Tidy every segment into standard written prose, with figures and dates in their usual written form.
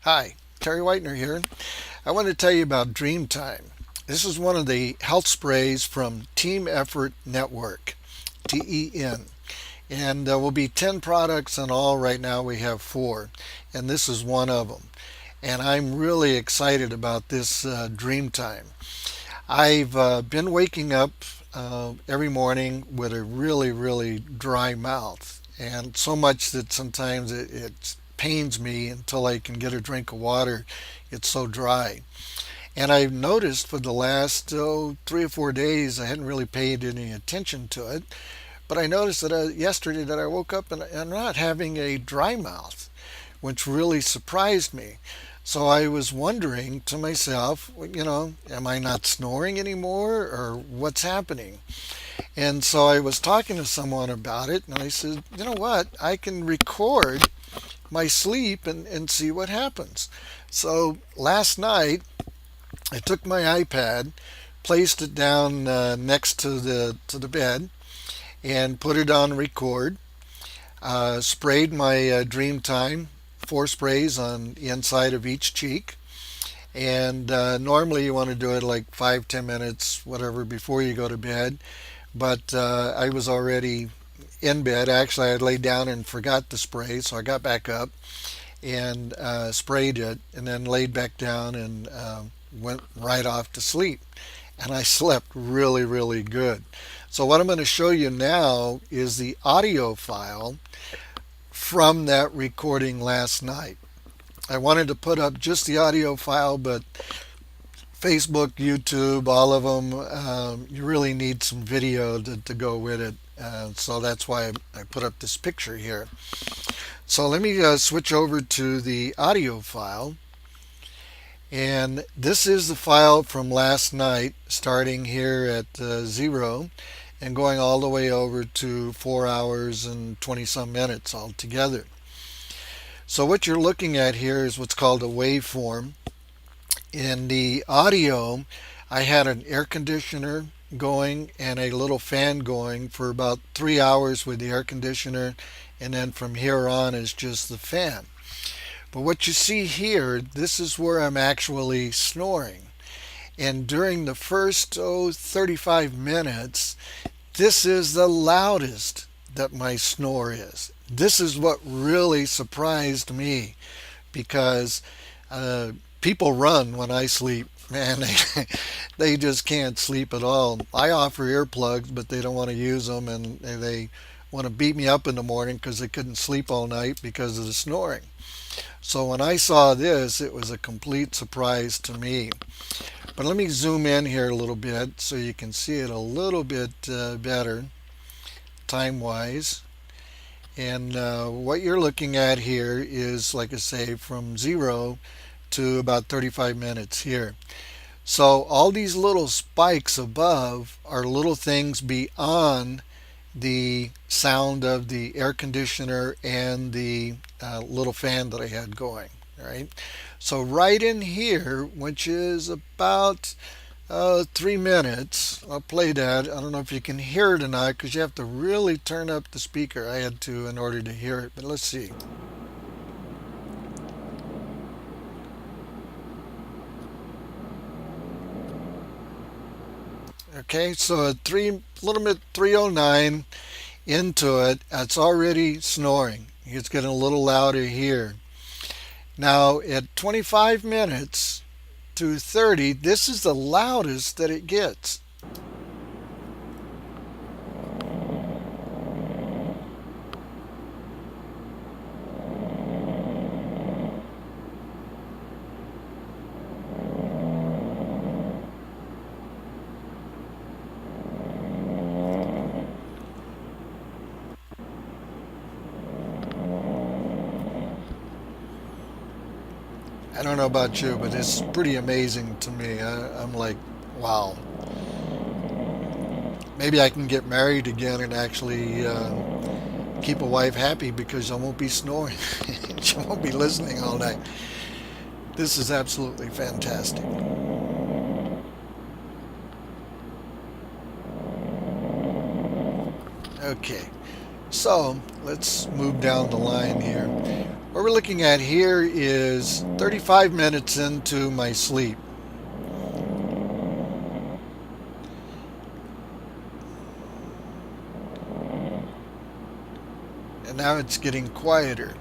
Hi, Terry Whitener here. I want to tell you about Dreamtime. This is one of the health sprays from Team Effort Network, TEN. And there will be 10 products in all. Right now we have 4, and this is one of them. And I'm really excited about this Dreamtime. I've been waking up every morning with a really dry mouth, and so much that sometimes it pains me until I can get a drink of water. It's so dry. And I've noticed for the last 3 or 4 days I hadn't really paid any attention to it, but I noticed that yesterday that I woke up and I'm not having a dry mouth, which really surprised me. So I was wondering to myself, am I not snoring anymore or what's happening? And so I was talking to someone about it, and I said, you know what? I can record my sleep and see what happens. So last night I took my iPad, placed it down next to the bed, and put it on record. Sprayed my Dreamtime, 4 sprays on the inside of each cheek. And normally you want to do it like 5-10 minutes, whatever, before you go to bed. But I was already in bed. Actually, I laid down and forgot the spray, so I got back up and sprayed it, and then laid back down and went right off to sleep. And I slept really good. So what I'm going to show you now is the audio file from that recording last night. I wanted to put up just the audio file, but Facebook, YouTube, all of them, you really need some video to go with it. So that's why I put up this picture here. So let me switch over to the audio file. And this is the file from last night, starting here at 0 and going all the way over to 4 hours and 20 some minutes altogether. So what you're looking at here is what's called a waveform. In the audio, I had an air conditioner going and a little fan going for about 3 hours with the air conditioner, and then from here on is just the fan. But what you see here, this is where I'm actually snoring. And during the first 35 minutes, this is the loudest that my snore is. This is what really surprised me, because people run when I sleep. Man, they just can't sleep at all. I offer earplugs, but they don't want to use them, and they want to beat me up in the morning because they couldn't sleep all night because of the snoring. So when I saw this, it was a complete surprise to me. But let me zoom in here a little bit so you can see it a little bit better time-wise. And what you're looking at here is, like I say, from 0 to about 35 minutes here. So all these little spikes above are little things beyond the sound of the air conditioner and the little fan that I had going. Right. So right in here, which is about 3 minutes, I'll play that. I don't know if you can hear it or not, because you have to really turn up the speaker. I had to in order to hear it, but let's see. Okay, so at little bit 309 into it, it's already snoring. It's getting a little louder here. Now at 25 minutes to 30, this is the loudest that it gets. I don't know about you, but it's pretty amazing to me. I'm like, wow. Maybe I can get married again and actually keep a wife happy, because I won't be snoring. She won't be listening all night. This is absolutely fantastic. Okay, so let's move down the line here. What we're looking at here is 35 minutes into my sleep. And now it's getting quieter.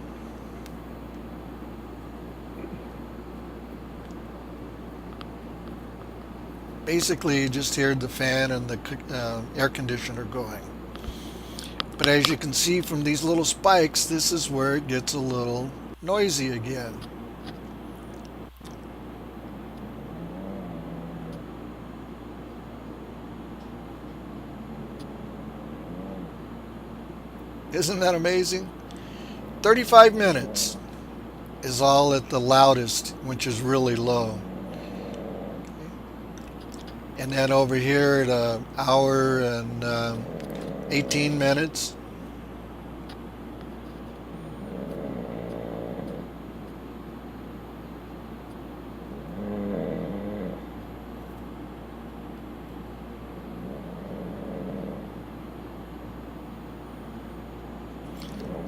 Basically, you just hear the fan and the air conditioner going. But as you can see from these little spikes, this is where it gets a little noisy again. Isn't that amazing? 35 minutes is all at the loudest, which is really low. And then over here at an hour and 18 minutes.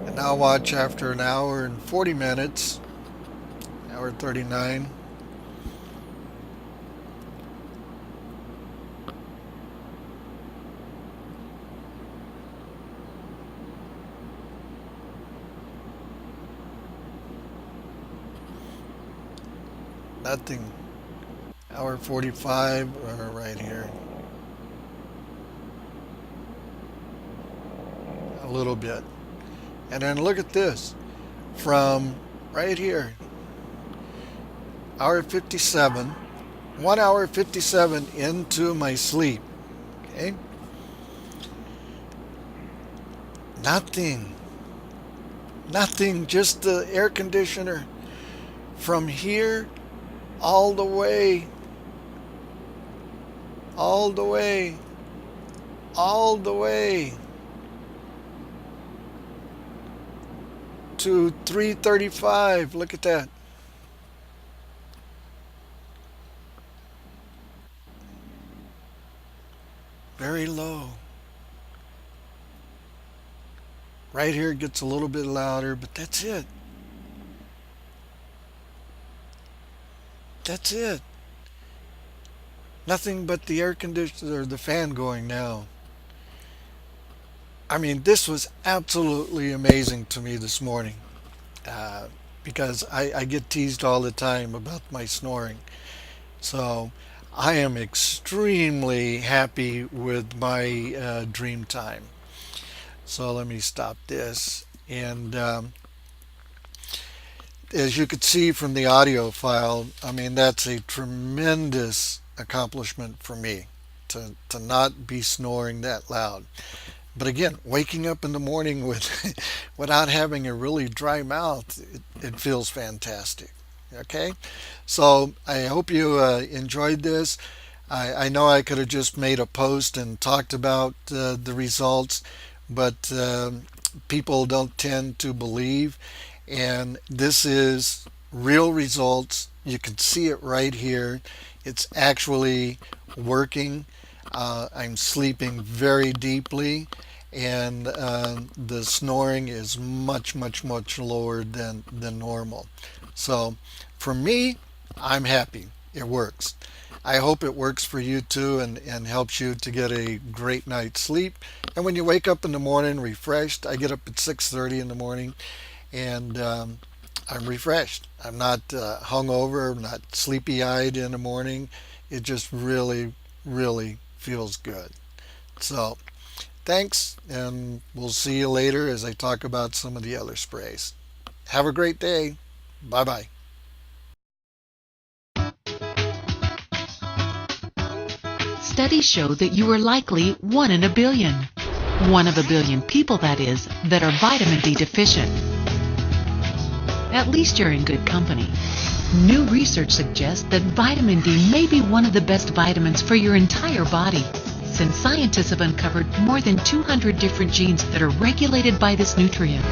And now watch after an hour and 40 minutes, hour 39. Nothing. Hour 45 right here. A little bit. And then look at this. From right here, hour 57, 1 hour 57 into my sleep. Okay? Nothing. Nothing, just the air conditioner. From here all the way, all the way, all the way to 335. Look at that. Very low. Right here it gets a little bit louder, but that's it. That's it. Nothing but the air conditioner or the fan going now. I mean, this was absolutely amazing to me this morning because I get teased all the time about my snoring. So I am extremely happy with my dream time. So let me stop this. And as you could see from the audio file, I mean, that's a tremendous accomplishment for me to not be snoring that loud. But again, waking up in the morning with without having a really dry mouth, it feels fantastic. Okay, so I hope you enjoyed this. I know I could have just made a post and talked about the results, but people don't tend to believe. And this is real results. You can see it right here. It's actually working. I'm sleeping very deeply, and the snoring is much, much, much lower than normal. So for me, I'm happy. It works. I hope it works for you too, and helps you to get a great night's sleep. And when you wake up in the morning refreshed, I get up at 6:30 in the morning, and I'm refreshed. I'm not hungover. I'm not sleepy-eyed in the morning. It just really, really feels good. So thanks, and we'll see you later as I talk about some of the other sprays. Have a great day. Bye-bye. Studies show that you are likely one in a billion. One of a billion people, that is, that are vitamin D deficient. At least you're in good company. New research suggests that vitamin D may be one of the best vitamins for your entire body, since scientists have uncovered more than 200 different genes that are regulated by this nutrient.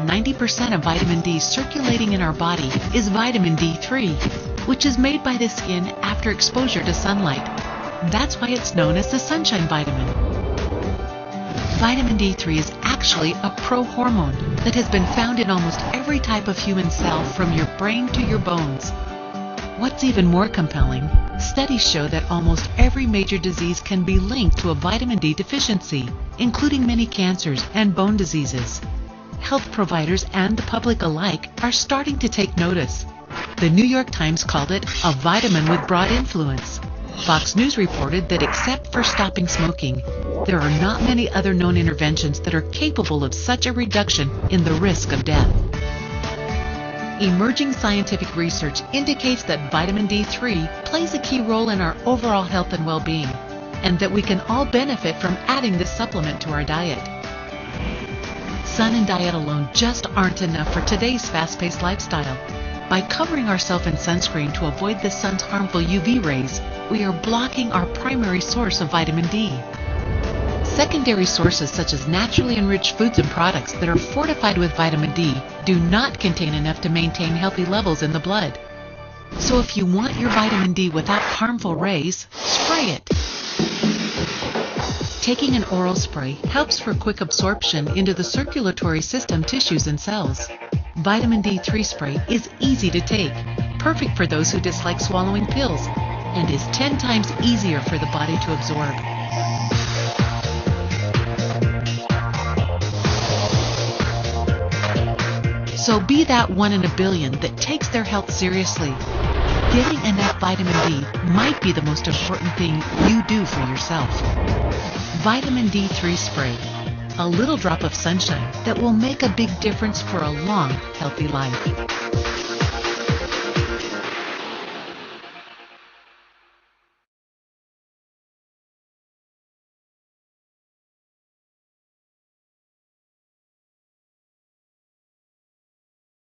90% of vitamin D circulating in our body is vitamin D3, which is made by the skin after exposure to sunlight. That's why it's known as the sunshine vitamin. Vitamin D3 is actually a pro-hormone that has been found in almost every type of human cell from your brain to your bones. What's even more compelling, studies show that almost every major disease can be linked to a vitamin D deficiency, including many cancers and bone diseases. Health providers and the public alike are starting to take notice. The New York Times called it a vitamin with broad influence. Fox News reported that except for stopping smoking, there are not many other known interventions that are capable of such a reduction in the risk of death. Emerging scientific research indicates that vitamin D3 plays a key role in our overall health and well-being, and that we can all benefit from adding this supplement to our diet. Sun and diet alone just aren't enough for today's fast-paced lifestyle. By covering ourselves in sunscreen to avoid the sun's harmful UV rays, we are blocking our primary source of vitamin D. Secondary sources such as naturally enriched foods and products that are fortified with vitamin D do not contain enough to maintain healthy levels in the blood. So if you want your vitamin D without harmful rays, spray it. Taking an oral spray helps for quick absorption into the circulatory system, tissues, and cells. Vitamin D3 spray is easy to take, perfect for those who dislike swallowing pills, and is 10 times easier for the body to absorb. So be that one in a billion that takes their health seriously. Getting enough vitamin D might be the most important thing you do for yourself. Vitamin D3 spray. A little drop of sunshine that will make a big difference for a long, healthy life.